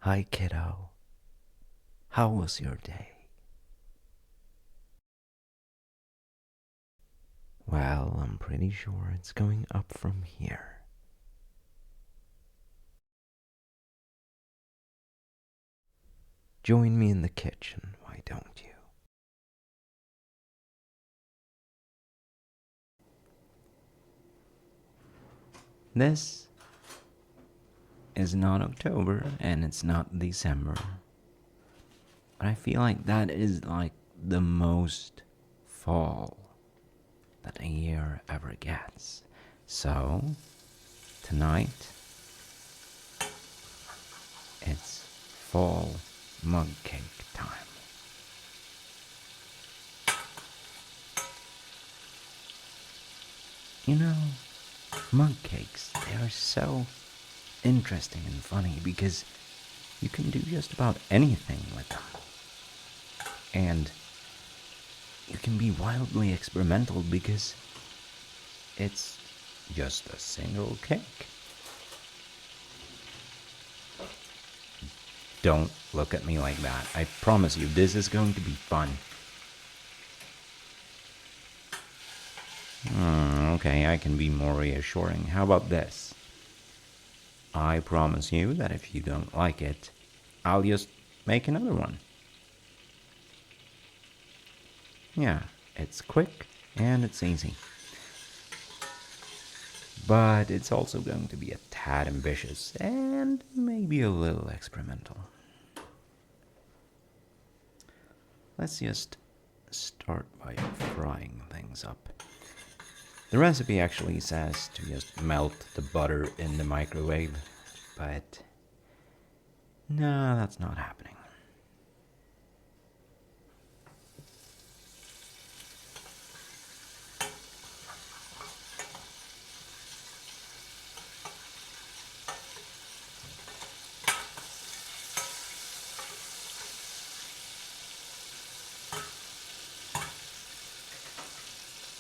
Hi, kiddo. How was your day? Well, I'm pretty sure it's going up from here. Join me in the kitchen, why don't you? This is not October and it's not December. But I feel like that is like the most fall that a year ever gets. So, tonight, it's fall mug cake time. You know, mug cakes, they are so interesting and funny because you can do just about anything with them. And you can be wildly experimental because it's just a single cake. Don't look at me like that. I promise you, this is going to be fun. Okay, I can be more reassuring. How about this? I promise you that if you don't like it, I'll just make another one. Yeah, it's quick and it's easy. But it's also going to be a tad ambitious and maybe a little experimental. Let's just start by frying things up. The recipe actually says to just melt the butter in the microwave, but no, that's not happening.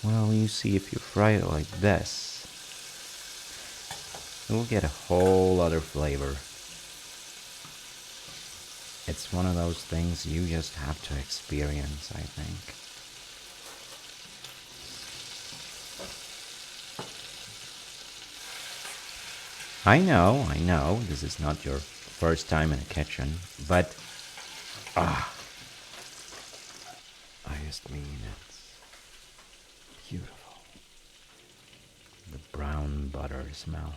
Well, you see, if you fry it like this, it will get a whole other flavor. It's one of those things you just have to experience, I think. I know, this is not your first time in a kitchen, but ah, I just mean it's beautiful. The brown butter smell.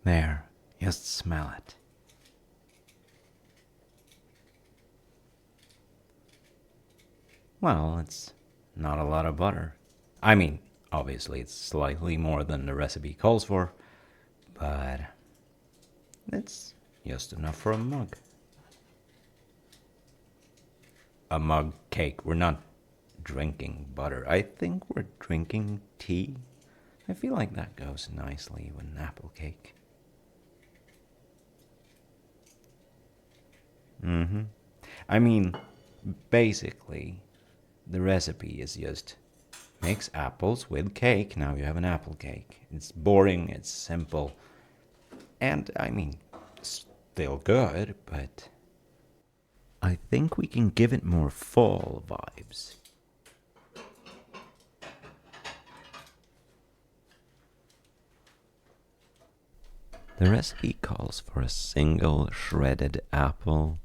There, just smell it. Well, it's not a lot of butter. I mean, obviously, it's slightly more than the recipe calls for, but it's just enough for a mug. A mug cake. We're not drinking butter. I think we're drinking tea. I feel like that goes nicely with an apple cake. I mean, basically, the recipe is just mix apples with cake. Now you have an apple cake. It's boring, it's simple, and I mean, still good, but I think we can give it more fall vibes. The recipe calls for a single shredded apple,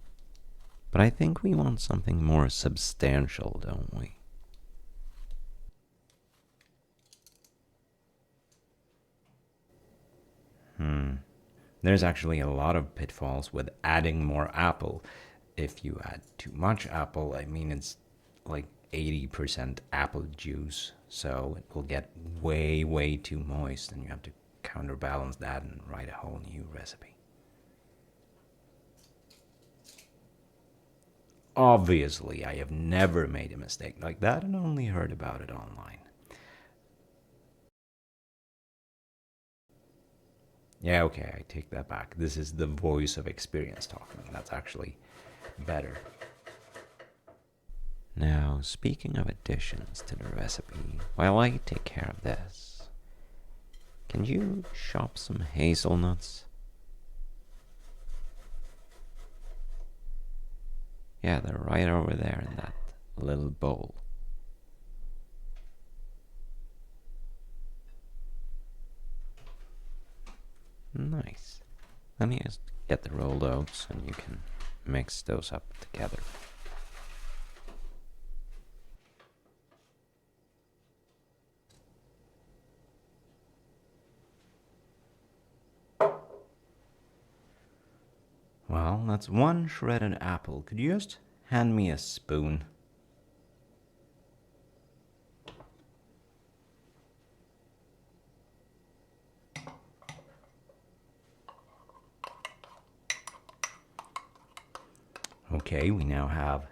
but I think we want something more substantial, don't we? There's actually a lot of pitfalls with adding more apple. If you add too much apple, I mean, it's like 80% apple juice, so it will get way, way too moist, and you have to counterbalance that and write a whole new recipe. Obviously, I have never made a mistake like that and only heard about it online. Yeah, okay, I take that back. This is the voice of experience talking. That's actually better. Now, speaking of additions to the recipe, while I take care of this, can you chop some hazelnuts? Yeah, they're right over there in that little bowl. Nice. Let me just get the rolled oats and you can mix those up together. Well, that's one shredded apple. Could you just hand me a spoon? Okay, we now have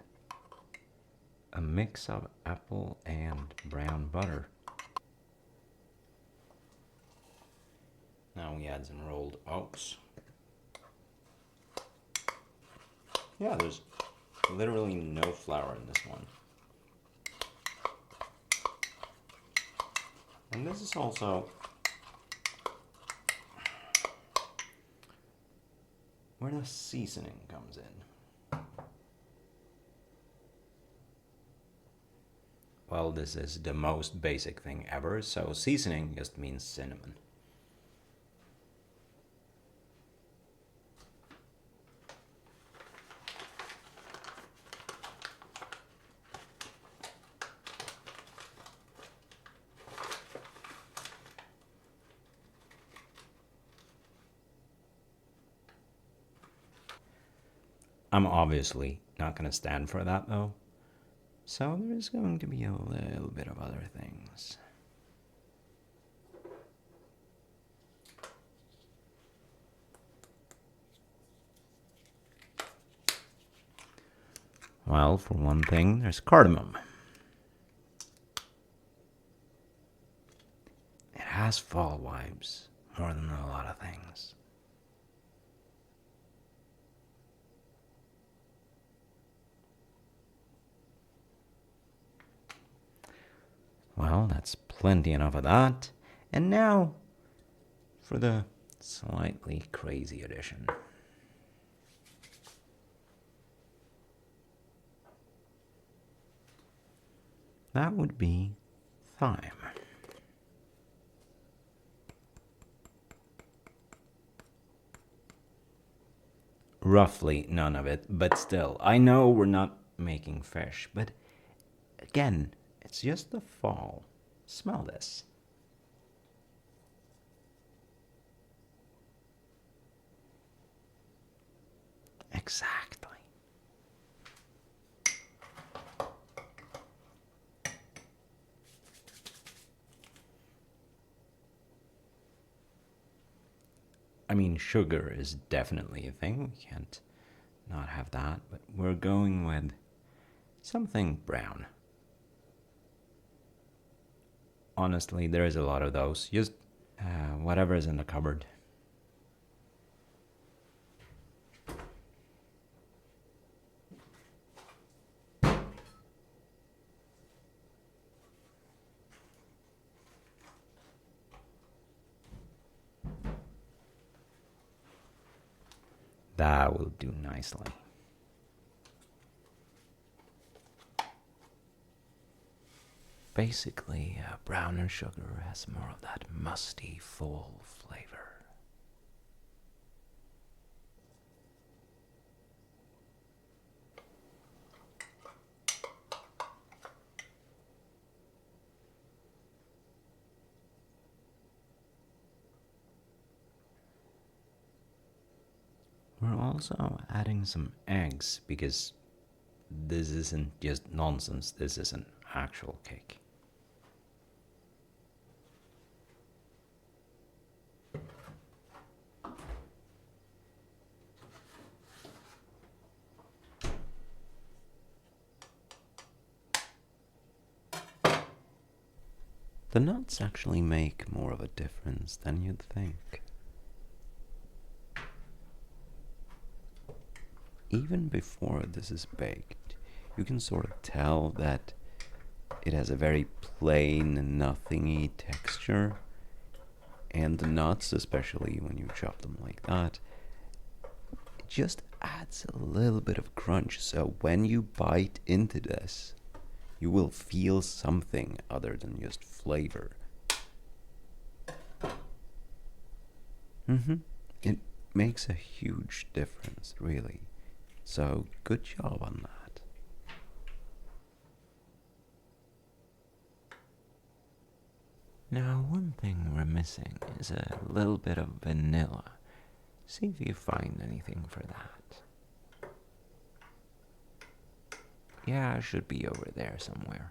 a mix of apple and brown butter. Now we add some rolled oats. Yeah, there's literally no flour in this one. And this is also where the seasoning comes in. Well, this is the most basic thing ever, so seasoning just means cinnamon. I'm obviously not going to stand for that though, so there's going to be a little bit of other things. Well, for one thing, there's cardamom. It has fall vibes more than a lot of things. Well, that's plenty enough of that. And now for the slightly crazy addition. That would be thyme. Roughly none of it, but still, I know we're not making fish, but again, it's just the fall. Smell this. Exactly. I mean, sugar is definitely a thing. We can't not have that, but we're going with something brown. Honestly, there is a lot of those. Just whatever is in the cupboard. That will do nicely. Basically, browner sugar has more of that musty, full flavor. We're also adding some eggs because this isn't just nonsense, this is an actual cake. The nuts actually make more of a difference than you'd think. even before this is baked, you can sort of tell that it has a very plain and nothingy texture. And the nuts, especially when you chop them like that, it just adds a little bit of crunch. So when you bite into this, you will feel something other than just flavor. It makes a huge difference, really. So good job on that. Now, one thing we're missing is a little bit of vanilla. See if you find anything for that. Yeah, it should be over there somewhere.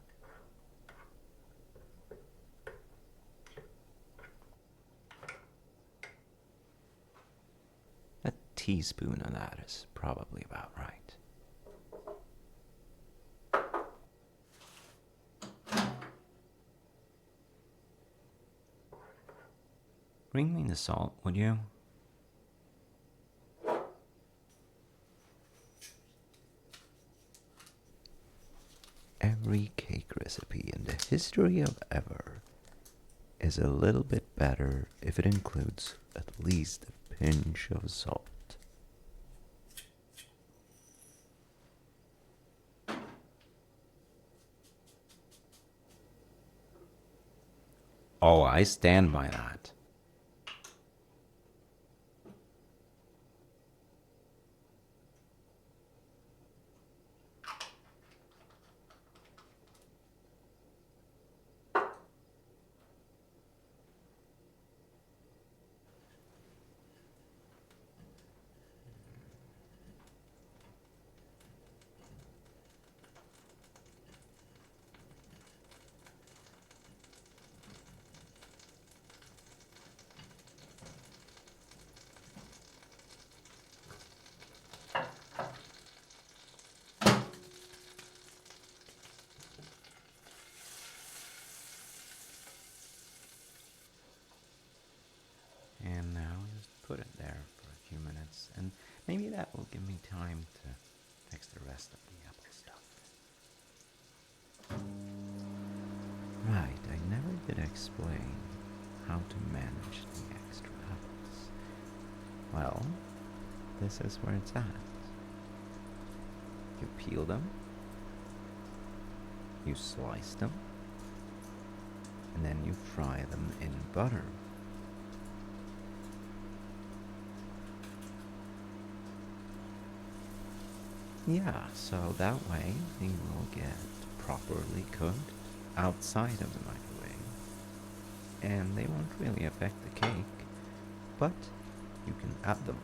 A teaspoon of that is probably about right. Bring me the salt, would you? Every cake recipe in the history of ever is a little bit better if it includes at least a pinch of salt. Oh, I stand by that. And now just put it there for a few minutes, and maybe that will give me time to fix the rest of the apple stuff. Right, I never did explain how to manage the extra apples. Well, this is where it's at. You peel them, you slice them, and then you fry them in butter. Yeah, so that way they will get properly cooked outside of the microwave, and they won't really affect the cake, but you can add them.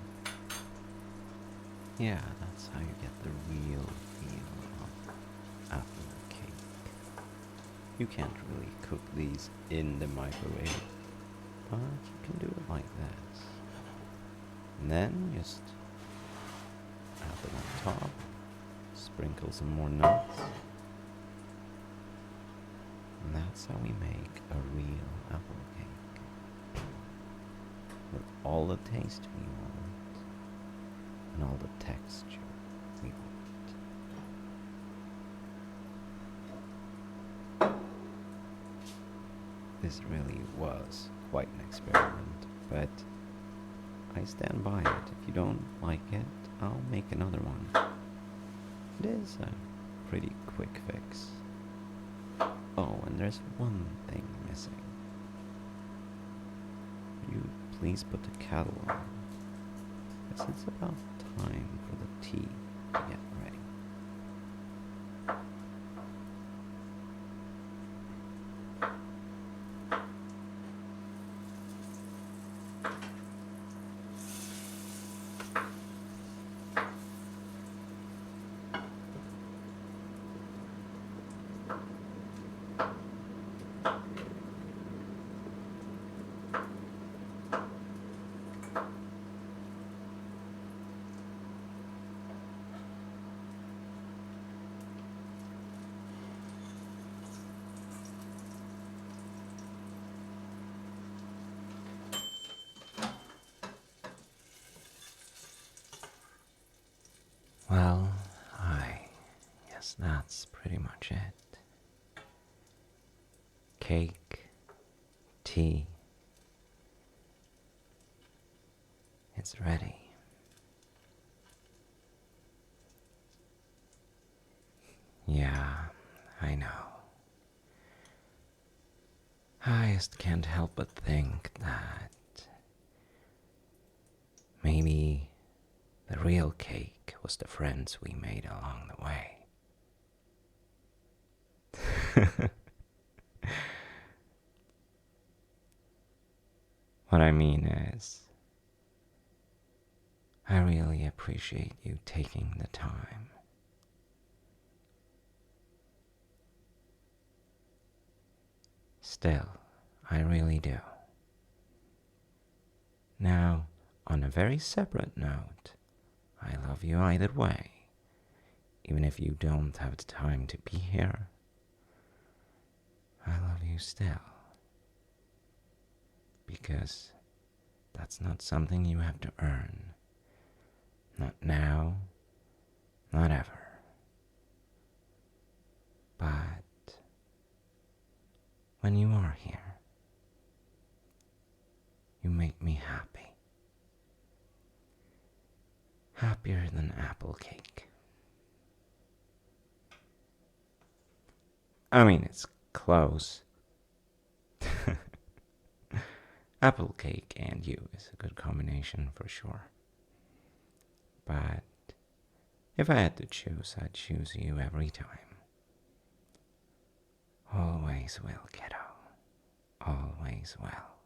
Yeah, that's how you get the real feel of apple cake. You can't really cook these in the microwave, but you can do it like this. And then just add them on top, sprinkle some more nuts, and that's how we make a real apple cake. With all the taste we want, and all the texture we want. This really was quite an experiment, but I stand by it. If you don't like it, I'll make another one. It is a pretty quick fix. Oh, and there's one thing missing. Would you please put the kettle on? Because it's about time for the tea to get ready. yes, that's pretty much it. Cake, tea, it's ready. Yeah, I know. I just can't help but think that maybe the real cake was the friends we made along the way. What I mean is, I really appreciate you taking the time. Still, I really do. Now, on a very separate note, I love you either way, even if you don't have the time to be here. I love you still. Because that's not something you have to earn. Not now, not ever. But when you are here, you make me happy. Happier than apple cake. I mean, it's close. Apple cake and you is a good combination for sure. But if I had to choose, I'd choose you every time. Always will, kiddo. Always will.